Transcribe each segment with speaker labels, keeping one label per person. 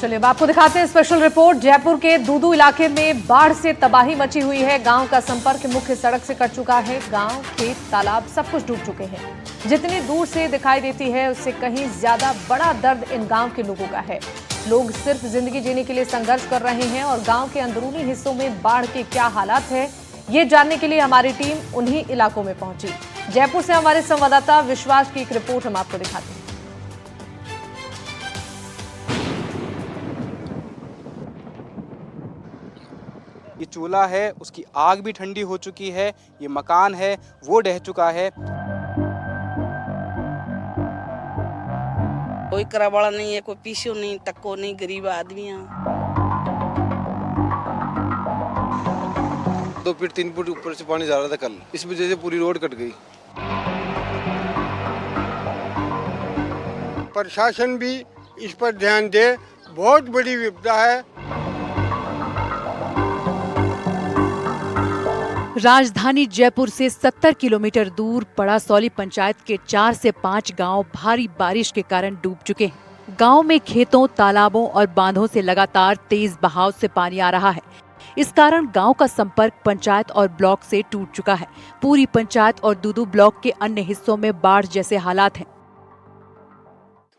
Speaker 1: चलिए अब आपको दिखाते हैं स्पेशल रिपोर्ट। जयपुर के दूदू इलाके में बाढ़ से तबाही मची हुई है। गांव का संपर्क मुख्य सड़क से कट चुका है। गांव, खेत, तालाब सब कुछ डूब चुके हैं। जितनी दूर से दिखाई देती है उससे कहीं ज्यादा बड़ा दर्द इन गांव के लोगों का है। लोग सिर्फ जिंदगी जीने के लिए संघर्ष कर रहे हैं और गांव के अंदरूनी हिस्सों में बाढ़ के क्या हालात है ये जानने के लिए हमारी टीम उन्हीं इलाकों में पहुंची। जयपुर से हमारे संवाददाता विश्वास की एक रिपोर्ट हम आपको दिखाते हैं।
Speaker 2: ये चूल्हा है, उसकी आग भी ठंडी हो चुकी है। ये मकान है वो ढह चुका है।
Speaker 3: कोई करावाड़ा नहीं है, कोई पीछे नहीं, टक्को नहीं, गरीब आदमी हैं।
Speaker 4: 2 फीट 3 फुट ऊपर से पानी जा रहा था कल, इस वजह से पूरी रोड कट गई।
Speaker 5: प्रशासन भी इस पर ध्यान दे, बहुत बड़ी विपदा है।
Speaker 6: राजधानी जयपुर से 70 किलोमीटर दूर पड़ासौली पंचायत के 4 से 5 गांव भारी बारिश के कारण डूब चुके हैं। गांव में खेतों, तालाबों और बांधों से लगातार तेज बहाव से पानी आ रहा है। इस कारण गांव का संपर्क पंचायत और ब्लॉक से टूट चुका है। पूरी पंचायत और दूदू ब्लॉक के अन्य हिस्सों में बाढ़ जैसे हालात हैं।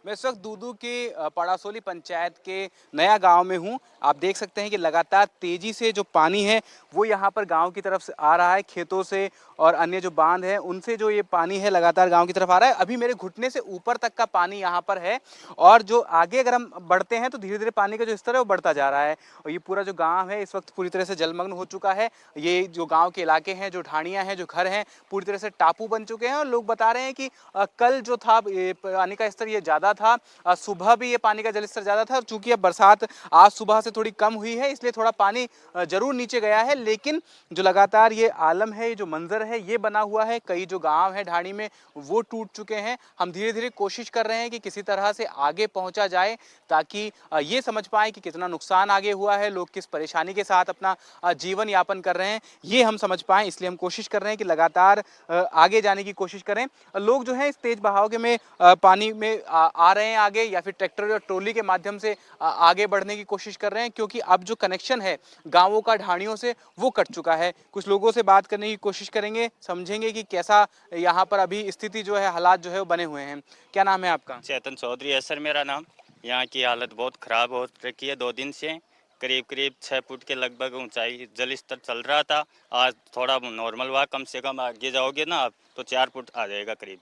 Speaker 2: मैं इस वक्त दूदू के पड़ासोली पंचायत के नया गांव में हूं। आप देख सकते हैं कि लगातार तेजी से जो पानी है वो यहां पर गांव की तरफ से आ रहा है। खेतों से और अन्य जो बांध है उनसे जो ये पानी है लगातार गांव की तरफ आ रहा है। अभी मेरे घुटने से ऊपर तक का पानी यहां पर है और जो आगे अगर हम बढ़ते हैं तो धीरे धीरे पानी का जो स्तर है वो बढ़ता जा रहा है। और ये पूरा जो गाँव है इस वक्त पूरी तरह से जलमग्न हो चुका है। ये जो गाँव के इलाके हैं, जो ढाणियाँ हैं, जो घर हैं, पूरी तरह से टापू बन चुके हैं। और लोग बता रहे हैं कि कल जो था पानी का स्तर ये ज़्यादा था, सुबह भी ये पानी का जल स्तर ज़्यादा था। और चूंकि अब बरसात आज सुबह से थोड़ी कम हुई है इसलिए थोड़ा पानी जरूर नीचे गया है, लेकिन जो लगातार ये आलम है, ये जो मंजर है ये बना हुआ है। कई जो गांव है ढाणी में वो टूट चुके हैं। हम धीरे धीरे कोशिश कर रहे हैं कि किसी तरह से आगे पहुंचा जाए ताकि ये समझ पाए कि कितना नुकसान आगे हुआ है, लोग किस परेशानी के साथ अपना जीवन यापन कर रहे हैं ये हम समझ पाएँ। इसलिए हम कोशिश कर रहे हैं कि लगातार आगे जाने की कोशिश करें। लोग जो है इस तेज बहाव के में पानी में आ रहे हैं आगे, या फिर ट्रैक्टर या ट्रॉली के माध्यम से आगे बढ़ने की कोशिश कर रहे हैं, क्योंकि अब जो कनेक्शन है गांवों का ढाणियों से वो कट चुका है। कुछ लोगों से बात करने की कोशिश करेंगे, समझेंगे कि कैसा यहाँ पर अभी स्थिति जो है, हालात जो है वो बने हुए हैं। क्या नाम है आपका?
Speaker 7: चेतन चौधरी है सर मेरा नाम। यहाँ की हालत बहुत ख़राब हो रखी है। 2 दिन से करीब 6 फुट के लगभग ऊंचाई जल स्तर चल रहा था। आज थोड़ा नॉर्मल हुआ। कम से कम आगे जाओगे ना आप तो 4 फुट आ जाएगा करीब।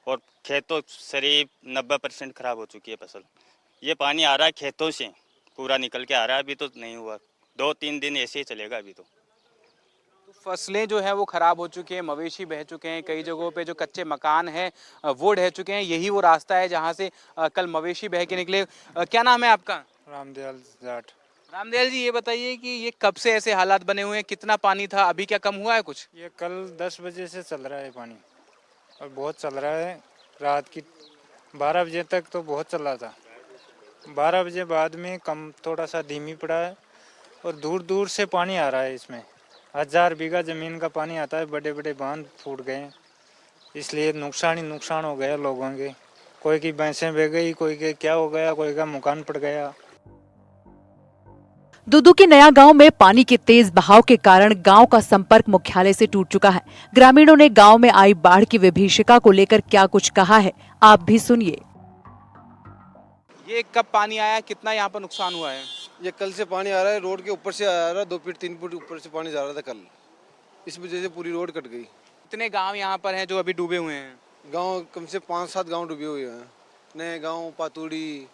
Speaker 7: और खेतों करीब 90% खराब हो चुकी है फसल। ये पानी आ रहा है खेतों से, पूरा निकल के आ रहा है। अभी तो नहीं हुआ, 2-3 दिन ऐसे ही चलेगा अभी तो।
Speaker 2: फसलें जो हैं वो ख़राब हो चुकी हैं, मवेशी बह चुके हैं। कई जगहों पे जो कच्चे मकान हैं वो ढह चुके हैं। यही वो रास्ता है जहाँ से कल मवेशी बह के निकले। क्या नाम है आपका?
Speaker 5: रामदयाल जाट।
Speaker 2: रामदयाल जी, ये बताइए कि ये कब से ऐसे हालात बने हुए हैं? कितना पानी था? अभी क्या कम हुआ है कुछ?
Speaker 5: ये कल 10 बजे से चल रहा है पानी और बहुत चल रहा है। रात की 12 बजे तक तो बहुत चल रहा था। 12 बजे बाद में कम, थोड़ा सा धीमी पड़ा है और दूर दूर से पानी आ रहा है। इसमें 1000 बीघा ज़मीन का पानी आता है। बड़े बड़े बांध फूट गए, इसलिए नुकसान ही नुकसान हो गया लोगों के। कोई की भैंसें बह गई, कोई के क्या हो गया, कोई का मकान पड़ गया।
Speaker 6: दूदू के नया गांव में पानी के तेज बहाव के कारण गांव का संपर्क मुख्यालय से टूट चुका है। ग्रामीणों ने गांव में आई बाढ़ की विभीषिका को लेकर क्या कुछ कहा है, आप भी सुनिए।
Speaker 2: ये कब पानी आया, कितना यहाँ पर नुकसान हुआ है?
Speaker 4: ये कल से पानी आ रहा है, रोड के ऊपर से आ रहा है। 2 फीट 3 फुट ऊपर से पानी जा रहा था कल, इस वजह से पूरी रोड कट गई।
Speaker 2: कितने गांव यहाँ पर हैं जो अभी डूबे हुए हैं?
Speaker 4: गांव कम से 5-7 गांव डूबे हुए हैं। नए गांव, पातुड़ी,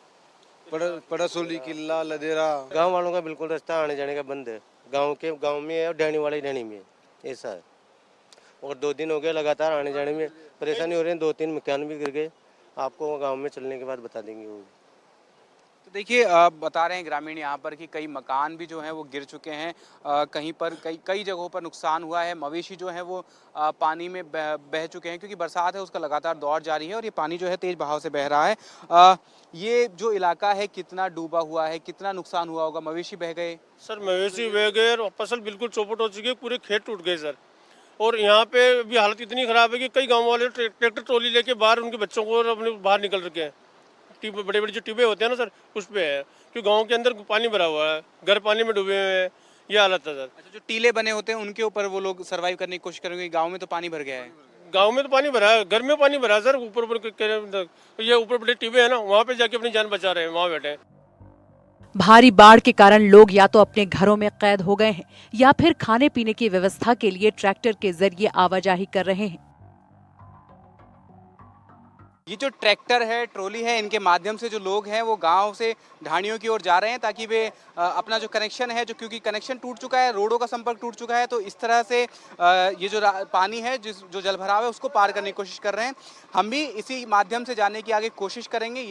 Speaker 4: पड़ासोली, किला, लदेरा।
Speaker 8: गांव वालों का बिल्कुल रास्ता आने जाने का बंद है। गांव में है और ढाणी वाले ढाणी में है, ऐसा है। और 2 दिन हो गए लगातार आने जाने में परेशानी हो रही है। 2-3 मकान भी गिर गए। आपको गांव में चलने के बाद बता देंगे वो।
Speaker 2: तो देखिए, बता रहे हैं ग्रामीण यहाँ पर कि कई मकान भी जो हैं वो गिर चुके हैं। कहीं पर कई जगहों पर नुकसान हुआ है। मवेशी जो हैं वो पानी में बह चुके हैं, क्योंकि बरसात है उसका लगातार दौर जारी है और ये पानी जो है तेज बहाव से बह रहा है। ये जो इलाका है कितना डूबा हुआ है, कितना नुकसान हुआ होगा? मवेशी बह गए?
Speaker 9: सर मवेशी बह गए और फसल बिल्कुल चौपट हो चुकी है। पूरे खेत टूट गए सर। और यहाँ पे भी हालत इतनी ख़राब है कि कई गाँव वाले ट्रैक्टर ट्रॉली लेके बाहर उनके बच्चों को अपने बाहर निकल रखे हैं। ट्यूब, बड़े बड़े जो ट्यूबे होते हैं ना सर, उस पे है, क्योंकि गांव के अंदर पानी भरा हुआ है, घर पानी में डूबे हुए हैं, ये हालत है सर।
Speaker 2: अच्छा, जो टीले बने होते हैं उनके ऊपर वो लोग सर्वाइव करने की कोशिश करेंगे। गांव में तो पानी भर गया है।
Speaker 9: गांव में तो पानी भरा है, घर में पानी भरा है सर, ऊपर ये ऊपर बड़े ट्यूबे है ना, वहाँ पे जाके अपनी जान बचा रहे हैं, वहाँ बैठे हैं।
Speaker 6: भारी बाढ़ के कारण लोग या तो अपने घरों में कैद हो गए हैं या फिर खाने पीने की व्यवस्था के लिए ट्रैक्टर के जरिए आवाजाही कर रहे हैं।
Speaker 2: ये जो ट्रैक्टर है, ट्रॉली है, इनके माध्यम से जो लोग हैं वो गांव से ढाणियों की ओर जा रहे हैं ताकि वे अपना जो कनेक्शन है, जो क्योंकि कनेक्शन टूट चुका है, रोडों का संपर्क टूट चुका है, तो इस तरह से ये जो पानी है, जो जलभराव है, उसको पार करने की कोशिश कर रहे हैं। हम भी इसी माध्यम से जाने की आगे कोशिश करेंगे।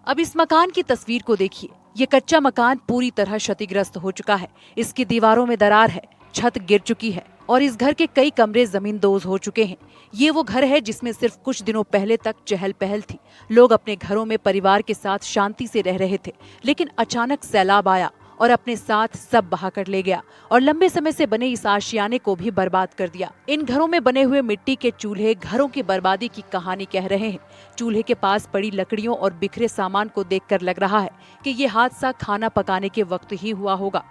Speaker 6: अब इस मकान की तस्वीर को देखिए। ये कच्चा मकान पूरी तरह क्षतिग्रस्त हो चुका है। इसकी दीवारों में दरार है, छत गिर चुकी है और इस घर के कई कमरे जमींदोज हो चुके हैं। ये वो घर है जिसमें सिर्फ कुछ दिनों पहले तक चहल पहल थी। लोग अपने घरों में परिवार के साथ शांति से रह रहे थे, लेकिन अचानक सैलाब आया और अपने साथ सब बहा कर ले गया और लंबे समय से बने इस आशियाने को भी बर्बाद कर दिया। इन घरों में बने हुए मिट्टी के चूल्हे घरों की बर्बादी की कहानी कह रहे हैं। चूल्हे के पास पड़ी लकड़ियों और बिखरे सामान को देखकर लग रहा है कि ये हादसा खाना पकाने के वक्त ही हुआ होगा।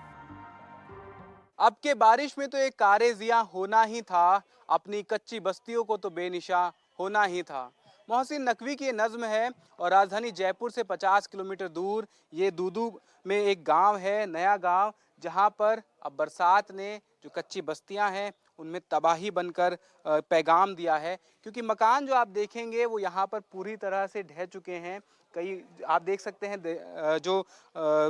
Speaker 2: अब के बारिश में तो एक कारेजिया होना ही था, अपनी कच्ची बस्तियों को तो बेनिशा होना ही था। मोहसिन नकवी की ये नज़्म है और राजधानी जयपुर से 50 किलोमीटर दूर ये दूदू में एक गांव है, नया गांव, जहां पर अब बरसात ने जो कच्ची बस्तियां हैं उनमें तबाही बनकर पैगाम दिया है। क्योंकि मकान जो आप देखेंगे वो यहाँ पर पूरी तरह से ढह चुके हैं। कई आप देख सकते हैं जो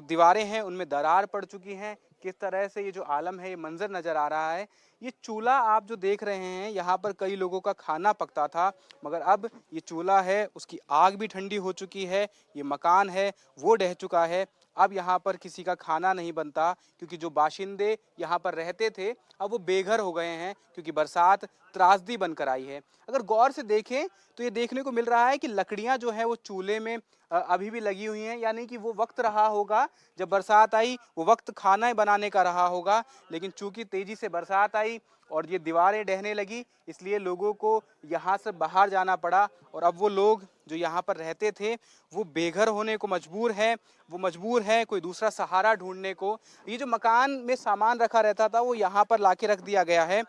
Speaker 2: दीवारें हैं उनमें दरार पड़ चुकी हैं। किस तरह से ये जो आलम है, ये मंजर नज़र आ रहा है। ये चूल्हा आप जो देख रहे हैं, यहाँ पर कई लोगों का खाना पकता था, मगर अब ये चूल्हा है उसकी आग भी ठंडी हो चुकी है। ये मकान है वो ढह चुका है। अब यहाँ पर किसी का खाना नहीं बनता, क्योंकि जो बाशिंदे यहाँ पर रहते थे अब वो बेघर हो गए हैं, क्योंकि बरसात त्रासदी बनकर आई है। अगर गौर से देखें तो ये देखने को मिल रहा है कि लकड़ियाँ जो हैं वो चूल्हे में अभी भी लगी हुई हैं, यानी कि वो वक्त रहा होगा जब बरसात आई, वो वक्त खाना बनाने का रहा होगा। लेकिन चूंकि तेजी से बरसात आई और ये दीवारें ढहने लगी, इसलिए लोगों को यहाँ से बाहर जाना पड़ा और अब वो लोग जो यहाँ पर रहते थे वो बेघर होने को मजबूर हैं। वो मजबूर हैं कोई दूसरा सहारा ढूंढने को। ये जो मकान में सामान रखा रहता था वो यहाँ पर लाके रख दिया गया है।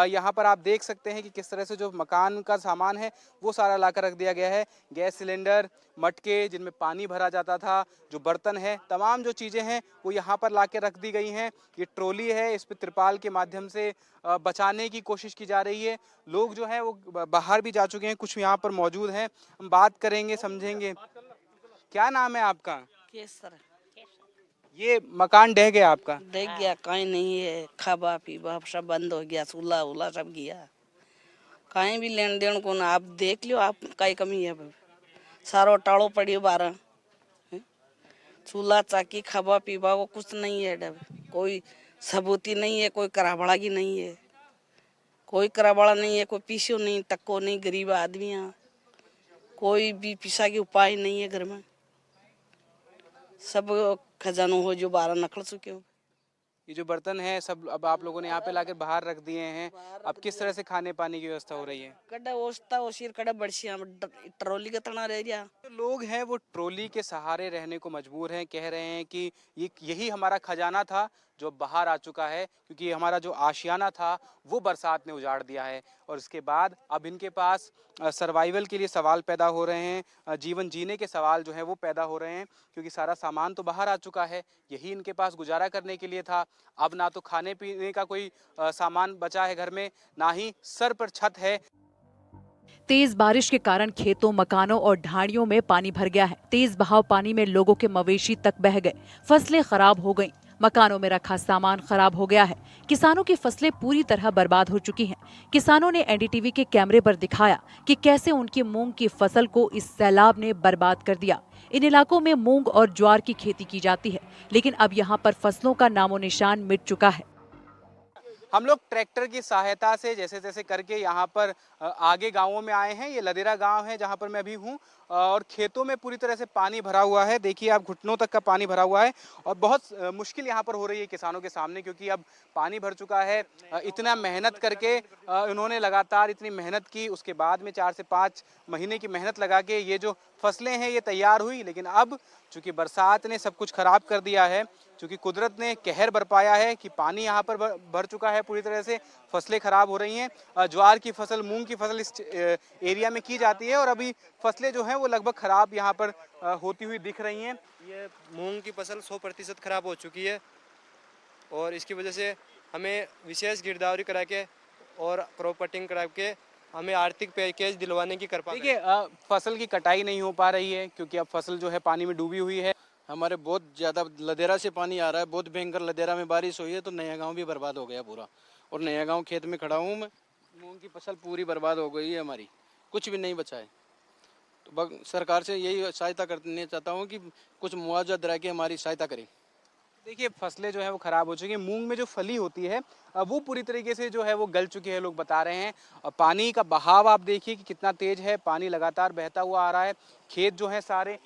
Speaker 2: यहाँ पर आप देख सकते हैं कि किस तरह से जो मकान का सामान है वो सारा लाकर रख दिया गया है। गैस सिलेंडर, मटके जिनमें पानी भरा जाता था, जो बर्तन है, तमाम जो चीज़ें हैं वो यहाँ पर लाके रख दी गई हैं। ये ट्रॉली है, इस पर तिरपाल के माध्यम से बचाने की कोशिश की जा रही है। लोग जो हैं वो बाहर भी जा चुके हैं, कुछ यहाँ पर मौजूद हैं। हम बात करेंगे, समझेंगे। क्या नाम है आपका?
Speaker 3: केसर
Speaker 2: ये मकान ढह गया आपका?
Speaker 3: देख गया, कहीं नहीं है, खाबा पीबा सब बंद हो गया, चूल्हा उला सब गया, कहीं भी लेन देन को ना। आप देख लो, आप कई कमी है, सारो टाड़ो पड़ी 12, चूल्हा चाकी खाबा पीबा को कुछ नहीं है। डब कोई सबूती नहीं है, कोई कराबड़ा की नहीं है, कोई कराबड़ा नहीं है, कोई पीछो नहीं, तक्को नहीं, गरीब आदमी, कोई भी पिसा की उपाय नहीं है घर में। सब खजानो हो जो 12 नकल चुके हो।
Speaker 2: ये जो बर्तन है सब अब आप लोगों ने यहाँ पे लाकर बाहर रख दिए हैं। अब किस तरह से खाने पानी की व्यवस्था हो रही है?
Speaker 3: कड़ा ओस्ता ओसीर कड़ा बड़सिया ट्रॉली का तना रह गया।
Speaker 2: जो लोग हैं वो ट्रॉली के सहारे रहने को मजबूर हैं। कह रहे हैं कि यही हमारा खजाना था जो बाहर आ चुका है, क्योंकि हमारा जो आशियाना था वो बरसात ने उजाड़ दिया है। और इसके बाद अब इनके पास सर्वाइवल के लिए सवाल पैदा हो रहे हैं, जीवन जीने के सवाल जो है वो पैदा हो रहे हैं, क्योंकि सारा सामान तो बाहर आ चुका है। यही इनके पास गुजारा करने के लिए था। अब ना तो खाने पीने का कोई सामान बचा है घर में, ना ही सर पर छत है।
Speaker 6: तेज बारिश के कारण खेतों, मकानों और ढाणियों में पानी भर गया है। तेज बहाव पानी में लोगों के मवेशी तक बह गए, फसलें खराब हो गईं, मकानों में रखा सामान खराब हो गया है। किसानों की फसलें पूरी तरह बर्बाद हो चुकी हैं। किसानों ने एनडीटीवी के कैमरे पर दिखाया कि कैसे उनकी मूंग की फसल को इस सैलाब ने बर्बाद कर दिया। इन इलाकों में मूंग और ज्वार की खेती की जाती है, लेकिन अब यहाँ पर फसलों का नामो निशान मिट चुका है।
Speaker 2: हम लोग ट्रैक्टर की सहायता से जैसे तैसे करके यहाँ पर आगे गांवों में आए हैं। ये लदेरा गांव है जहाँ पर मैं अभी हूँ और खेतों में पूरी तरह से पानी भरा हुआ है। देखिए आप, घुटनों तक का पानी भरा हुआ है और बहुत मुश्किल यहाँ पर हो रही है किसानों के सामने, क्योंकि अब पानी भर चुका है। इतना मेहनत करके इन्होंने लगातार इतनी मेहनत की, उसके बाद में 4 से 5 महीने की मेहनत लगा के ये जो फसलें हैं ये तैयार हुई, लेकिन अब चूंकि बरसात ने सब कुछ खराब कर दिया है, चूंकि कुदरत ने कहर बरपाया है कि पानी यहाँ पर भर चुका है पूरी तरह से, फसलें खराब हो रही हैं। ज्वार की फसल, मूंग की फसल इस एरिया में की जाती है और अभी फसलें जो हैं वो लगभग खराब यहाँ पर होती हुई दिख रही हैं।
Speaker 10: ये मूंग की फसल 100% खराब हो चुकी है और इसकी वजह से हमें विशेष गिरदावरी करा के और क्रॉप कटिंग करा के हमें आर्थिक पैकेज दिलवाने की कृपा
Speaker 2: देखिए फसल की कटाई नहीं हो पा रही है क्योंकि अब फसल जो है पानी में डूबी हुई है।
Speaker 11: हमारे बहुत ज़्यादा लदेरा से पानी आ रहा है, बहुत भयंकर लदेरा में बारिश हुई है तो नया गांव भी बर्बाद हो गया पूरा। और नया गांव खेत में खड़ा हूँ मैं, मूंग की फसल पूरी बर्बाद हो गई है हमारी, कुछ भी नहीं बचा है। तो सरकार से यही सहायता करने चाहता हूँ कि कुछ मुआवजा दिला के हमारी सहायता करें।
Speaker 2: देखिए फसलें जो है वो खराब हो चुकी हैं। मूंग में जो फली होती है वो पूरी तरीके से जो है वो गल चुकी है, लोग बता रहे हैं। और पानी का बहाव आप देखिए कि कितना तेज है, पानी लगातार बहता हुआ आ रहा है। खेत जो है सारे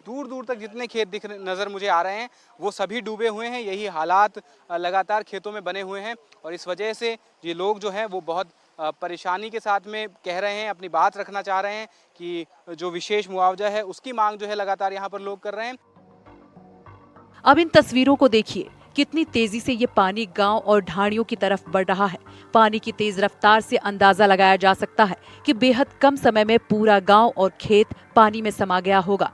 Speaker 2: दूर दूर तक जितने खेत नज़र मुझे आ रहे हैं वो सभी डूबे हुए हैं। यही हालात लगातार खेतों में बने हुए हैं और इस वजह से ये लोग जो हैं वो बहुत परेशानी के साथ में कह रहे हैं, अपनी बात रखना चाह रहे हैं कि जो विशेष मुआवजा है उसकी मांग जो है लगातार यहाँ पर लोग कर रहे हैं।
Speaker 6: अब इन तस्वीरों को देखिए, कितनी तेजी से ये पानी गांव और ढाणियों की तरफ बढ़ रहा है। पानी की तेज रफ्तार से अंदाजा लगाया जा सकता है कि बेहद कम समय में पूरा गांव और खेत पानी में समा गया होगा।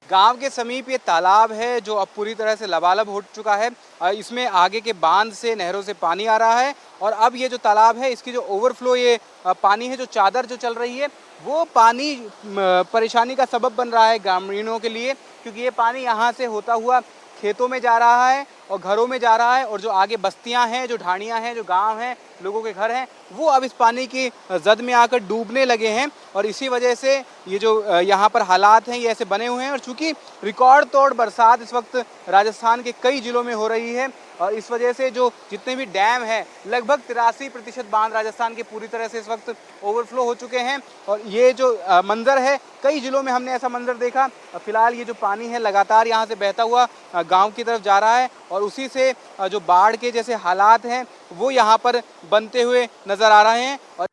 Speaker 2: गांव के समीप ये तालाब है जो अब पूरी तरह से लबालब हो चुका है। इसमें आगे के बांध से, नहरों से पानी आ रहा है और अब ये जो तालाब है इसकी जो ओवरफ्लो ये पानी है, जो चादर जो चल रही है, वो पानी परेशानी का सबब बन रहा है ग्रामीणों के लिए, क्योंकि ये पानी यहाँ से होता हुआ खेतों में जा रहा है और घरों में जा रहा है और जो आगे बस्तियां हैं, जो ढाणियां हैं, जो गांव हैं, लोगों के घर हैं, वो अब इस पानी की जद में आकर डूबने लगे हैं और इसी वजह से ये जो यहाँ पर हालात हैं ये ऐसे बने हुए हैं। और चूंकि रिकॉर्ड तोड़ बरसात इस वक्त राजस्थान के कई जिलों में हो रही है और इस वजह से जो जितने भी डैम हैं, लगभग 83% बांध राजस्थान के पूरी तरह से इस वक्त ओवरफ्लो हो चुके हैं और ये जो मंजर है, कई जिलों में हमने ऐसा मंजर देखा। फिलहाल ये जो पानी है लगातार यहाँ से बहता हुआ गांव की तरफ जा रहा है और उसी से जो बाढ़ के जैसे हालात हैं वो यहाँ पर बनते हुए नजर आ रहे हैं। और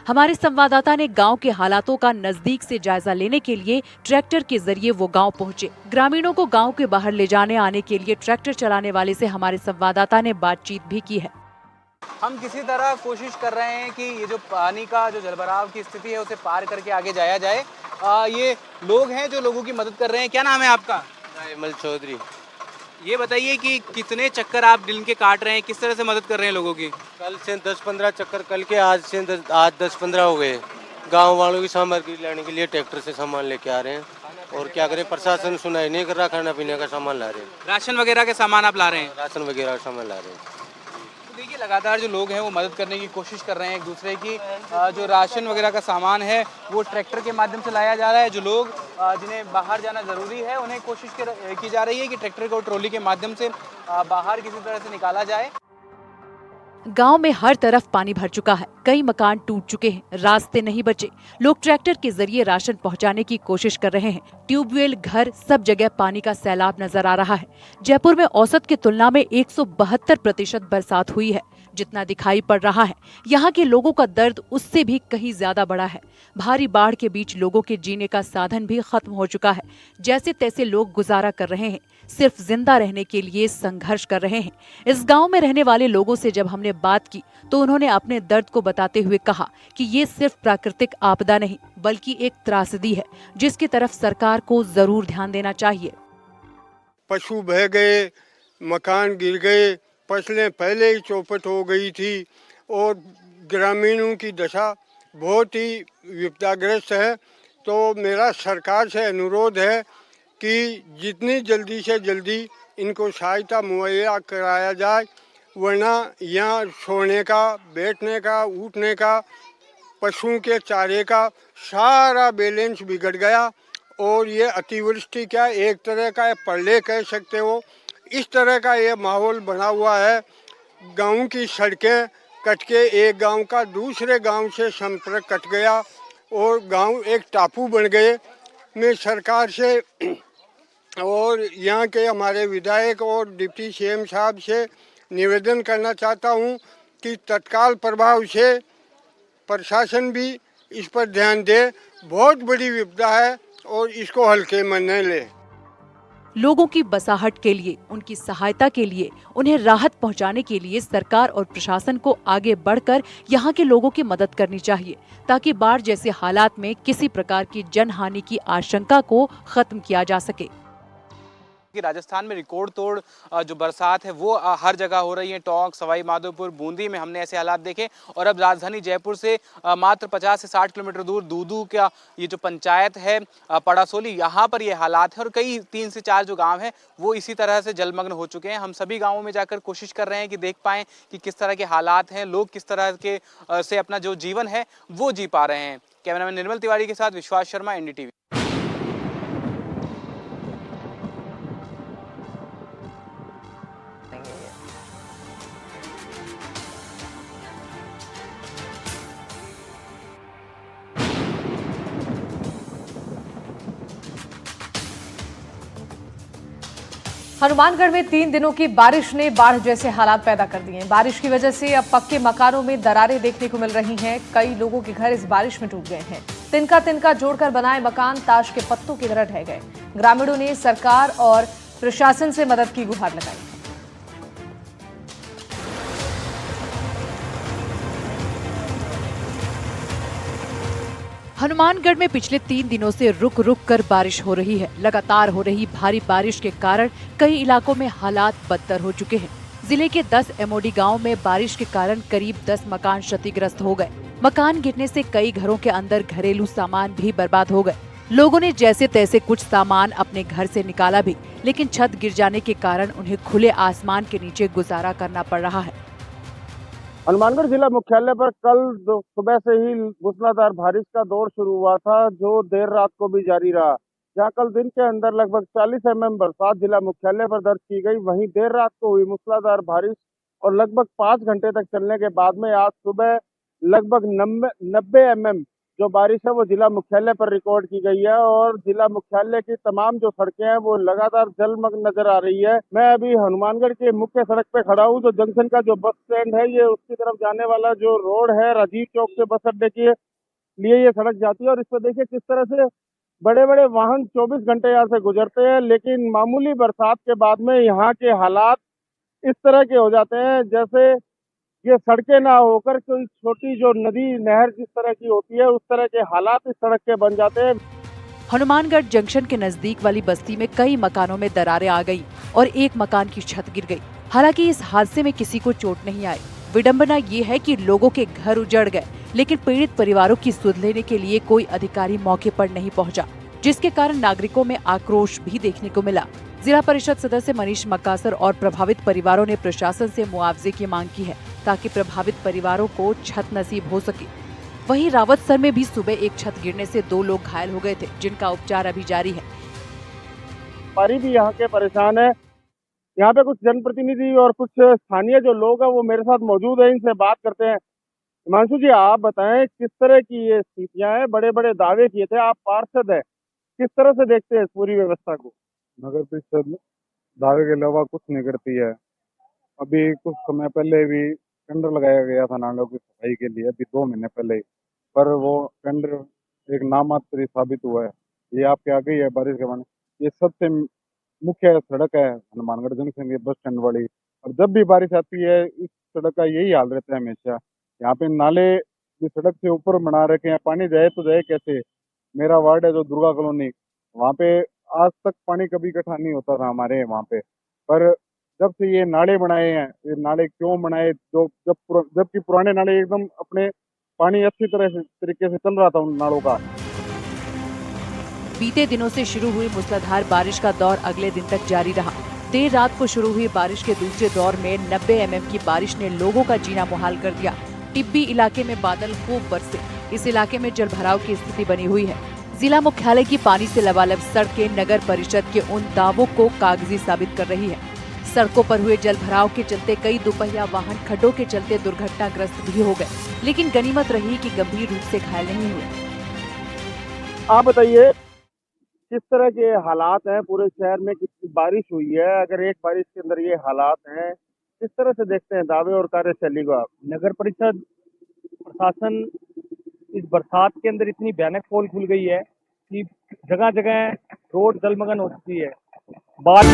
Speaker 6: हमारे संवाददाता ने गांव के हालातों का नजदीक से जायजा लेने के लिए ट्रैक्टर के जरिए वो गांव पहुंचे। ग्रामीणों को गांव के बाहर ले जाने आने के लिए ट्रैक्टर चलाने वाले से हमारे संवाददाता ने बातचीत भी की है।
Speaker 2: हम किसी तरह कोशिश कर रहे हैं कि ये जो पानी का जो जलभराव की स्थिति है उसे पार करके आगे जाया जाए। ये लोग हैं जो लोगों की मदद कर रहे हैं। क्या नाम है आपका?
Speaker 8: अमल चौधरी।
Speaker 2: ये बताइए कि कितने चक्कर आप दिन के काट रहे हैं, किस तरह से मदद कर रहे हैं लोगों की?
Speaker 8: कल से 10-15 चक्कर, कल के आज 10-15 हो गए। गांव वालों की सामग्री लेने के लिए ट्रैक्टर से सामान लेके आ रहे हैं और क्या करें, प्रशासन सुनाई नहीं कर रहा। खाना पीने का सामान ला रहे हैं,
Speaker 2: राशन वगैरह के सामान आप ला रहे हैं?
Speaker 8: राशन वगैरह का सामान ला रहे हैं।
Speaker 2: तो देखिए लगातार जो लोग हैं वो मदद करने की कोशिश कर रहे हैं एक दूसरे की। जो राशन वगैरह का सामान है वो ट्रैक्टर के माध्यम से लाया जा रहा है। जो लोग जिन्हें बाहर जाना ज़रूरी है उन्हें कोशिश की जा रही है कि ट्रैक्टर को ट्रॉली के माध्यम से बाहर किसी तरह से निकाला जाए।
Speaker 6: गांव में हर तरफ पानी भर चुका है, कई मकान टूट चुके हैं, रास्ते नहीं बचे। लोग ट्रैक्टर के जरिए राशन पहुंचाने की कोशिश कर रहे हैं। ट्यूबवेल, घर, सब जगह पानी का सैलाब नजर आ रहा है। जयपुर में औसत की तुलना में 172% बरसात हुई है। जितना दिखाई पड़ रहा है, यहाँ के लोगों का दर्द उससे भी कहीं ज्यादा बड़ा है। भारी बाढ़ के बीच लोगों के जीने का साधन भी खत्म हो चुका है। जैसे तैसे लोग गुजारा कर रहे हैं, सिर्फ जिंदा रहने के लिए संघर्ष कर रहे हैं। इस गांव में रहने वाले लोगों से जब हमने बात की तो उन्होंने अपने दर्द को बताते हुए कहा कि ये सिर्फ प्राकृतिक आपदा नहीं बल्कि एक त्रासदी है जिसकी तरफ सरकार को जरूर ध्यान देना चाहिए।
Speaker 12: पशु बह गए, मकान गिर गए, फसलें पहले ही चौपट हो गई थी और ग्रामीणों की दशा बहुत ही विपदाग्रस्त है। तो मेरा सरकार से अनुरोध है कि जितनी जल्दी से जल्दी इनको सहायता मुहैया कराया जाए, वरना यहाँ सोने का, बैठने का, उठने का, पशुओं के चारे का सारा बैलेंस बिगड़ गया। और ये अतिवृष्टि क्या, एक तरह का प्रलय कह सकते हो, इस तरह का ये माहौल बना हुआ है। गांव की सड़कें कट के एक गांव का दूसरे गांव से संपर्क कट गया और गांव एक टापू बन गए। मैं सरकार से और यहाँ के हमारे विधायक और डिप्टी सीएम साहब से निवेदन करना चाहता हूँ कि तत्काल प्रभाव से प्रशासन भी इस पर ध्यान दे। बहुत बड़ी विपदा है और इसको हल्के में न ले।
Speaker 6: लोगों की बसाहट के लिए, उनकी सहायता के लिए, उन्हें राहत पहुंचाने के लिए सरकार और प्रशासन को आगे बढ़कर यहां के लोगों की मदद करनी चाहिए, ताकि बाढ़ जैसे हालात में किसी प्रकार की जनहानि की आशंका को खत्म किया जा सके।
Speaker 2: कि राजस्थान में रिकॉर्ड तोड़ जो बरसात है वो हर जगह हो रही है। टोंक, सवाई माधोपुर, बूंदी में हमने ऐसे हालात देखे और अब राजधानी जयपुर से मात्र 50 से 60 किलोमीटर दूर दूदू का ये जो पंचायत है पड़ासोली, यहाँ पर ये हालात है और कई 3 से 4 जो गांव हैं वो इसी तरह से जलमग्न हो चुके हैं। हम सभी गाँवों में जाकर कोशिश कर रहे हैं कि देख पाएँ कि किस तरह के हालात हैं, लोग किस तरह के से अपना जो जीवन है वो जी पा रहे हैं। कैमरामैन निर्मल तिवारी के साथ विश्वास शर्मा, NDTV।
Speaker 1: हनुमानगढ़ में 3 दिनों की बारिश ने बाढ़ जैसे हालात पैदा कर दिए हैं। बारिश की वजह से अब पक्के मकानों में दरारें देखने को मिल रही हैं। कई लोगों के घर इस बारिश में डूब गए हैं। तिनका तिनका जोड़कर बनाए मकान ताश के पत्तों की तरह ढह गए। ग्रामीणों ने सरकार और प्रशासन से मदद की गुहार लगाई।
Speaker 6: हनुमानगढ़ में पिछले 3 दिनों से रुक रुक कर बारिश हो रही है। लगातार हो रही भारी बारिश के कारण कई इलाकों में हालात बदतर हो चुके हैं। जिले के 10 MOD गांव में बारिश के कारण करीब 10 मकान क्षतिग्रस्त हो गए। मकान गिरने से कई घरों के अंदर घरेलू सामान भी बर्बाद हो गए। लोगों ने जैसे तैसे कुछ सामान अपने घर से निकाला भी, लेकिन छत गिर जाने के कारण उन्हें खुले आसमान के नीचे गुजारा करना पड़ रहा है।
Speaker 13: हनुमानगढ़ जिला मुख्यालय पर कल सुबह से ही मूसलाधार बारिश का दौर शुरू हुआ था, जो देर रात को भी जारी रहा। जहां कल दिन के अंदर लगभग 40 mm बरसात जिला मुख्यालय पर दर्ज की गई, वहीं देर रात को हुई मूसलाधार बारिश और लगभग 5 घंटे तक चलने के बाद में आज सुबह लगभग 90 mm जो बारिश है वो जिला मुख्यालय पर रिकॉर्ड की गई है और जिला मुख्यालय की तमाम जो सड़कें हैं वो लगातार जलमग्न नजर आ रही है। मैं अभी हनुमानगढ़ के मुख्य सड़क पे खड़ा हूँ। जो जंक्शन का जो बस स्टैंड है, ये उसकी तरफ जाने वाला जो रोड है राजीव चौक से बस अड्डे के लिए ये सड़क जाती है और इस पर देखिए किस तरह से बड़े बड़े वाहन 24 घंटे यहाँ से गुजरते हैं, लेकिन मामूली बरसात के बाद में यहाँ के हालात इस तरह के हो जाते हैं जैसे ये सड़कें ना होकर कोई छोटी जो नदी नहर जिस तरह की होती है उस तरह के हालात इस सड़क के बन जाते हैं।
Speaker 6: हनुमानगढ़ जंक्शन के नजदीक वाली बस्ती में कई मकानों में दरारें आ गई और एक मकान की छत गिर गई। हालांकि इस हादसे में किसी को चोट नहीं आई। विडंबना ये है कि लोगों के घर उजड़ गए, लेकिन पीड़ित परिवारों की सुध लेने के लिए कोई अधिकारी मौके पर नहीं पहुंचा, जिसके कारण नागरिकों में आक्रोश भी देखने को मिला। जिला परिषद सदस्य मनीष मकासर और प्रभावित परिवारों ने प्रशासन से मुआवजे की मांग की है, ताकि प्रभावित परिवारों को छत नसीब हो सके। वहीं रावतसर में भी सुबह एक छत गिरने से 2 लोग घायल हो गए थे, जिनका उपचार अभी जारी है।
Speaker 13: पारी भी यहाँ के परेशान है। यहाँ पे कुछ जनप्रतिनिधि और कुछ स्थानीय जो लोग हैं वो मेरे साथ मौजूद है, इनसे बात करते हैं। हिमांशु जी, आप बताएं किस तरह की ये स्थितियां हैं? बड़े बड़े दावे किए थे, आप पार्षद है, किस तरह से देखते हैं इस पूरी व्यवस्था को?
Speaker 14: नगर परिषद दावे के अलावा कुछ नहीं करती है। अभी कुछ समय पहले भी टेंडर लगाया गया था नालों की सफाई के लिए, अभी 2 महीने पहले, पर वो टेंडर एक नामात्र साबित हुआ है। ये आपके आगे ही है बारिश के बाद। ये सबसे मुख्य सड़क है हनुमानगढ़ जंक्शन के बस स्टैंड वाली, और जब भी बारिश आती है इस सड़क का यही हाल रहता है हमेशा। यहाँ पे नाले भी सड़क से ऊपर बना रखे हैं, पानी जाए तो जाए कैसे? मेरा वार्ड है जो दुर्गा कॉलोनी, वहाँ पे आज तक पानी कभी इकट्ठा नहीं होता था हमारे वहाँ पे, पर जब से ये नाले बनाए हैं, ये नाले क्यों बनाए? जबकि पुराने नाले एकदम अपने पानी अच्छी तरीके से चल रहा था उन नालों का।
Speaker 6: बीते दिनों से शुरू हुई मूसलाधार बारिश का दौर अगले दिन तक जारी रहा। देर रात को शुरू हुई बारिश के दूसरे दौर में 90 mm की बारिश ने लोगों का जीना मुहाल कर दिया। टिब्बी इलाके में बादल खूब बरसे। इस इलाके में जलभराव की स्थिति बनी हुई है। जिला मुख्यालय की पानी से लबालब सड़कें नगर परिषद के उन दावों को कागजी साबित कर रही है। सड़कों पर हुए जल भराव के चलते कई दोपहिया वाहन खड्डों के चलते दुर्घटनाग्रस्त भी हो गए, लेकिन गनीमत रही कि गंभीर रूप से घायल नहीं हुए।
Speaker 13: आप बताइए किस तरह के हालात हैं पूरे शहर में, कितनी बारिश हुई है, अगर एक बारिश के अंदर ये हालात हैं, किस तरह से देखते हैं दावे और कार्यशैली को आप?
Speaker 15: नगर परिषद प्रशासन इस बरसात के अंदर इतनी भयानक पोल खुल गई है कि जगह जगह रोड जलमग्न हो चुकी है। बाढ़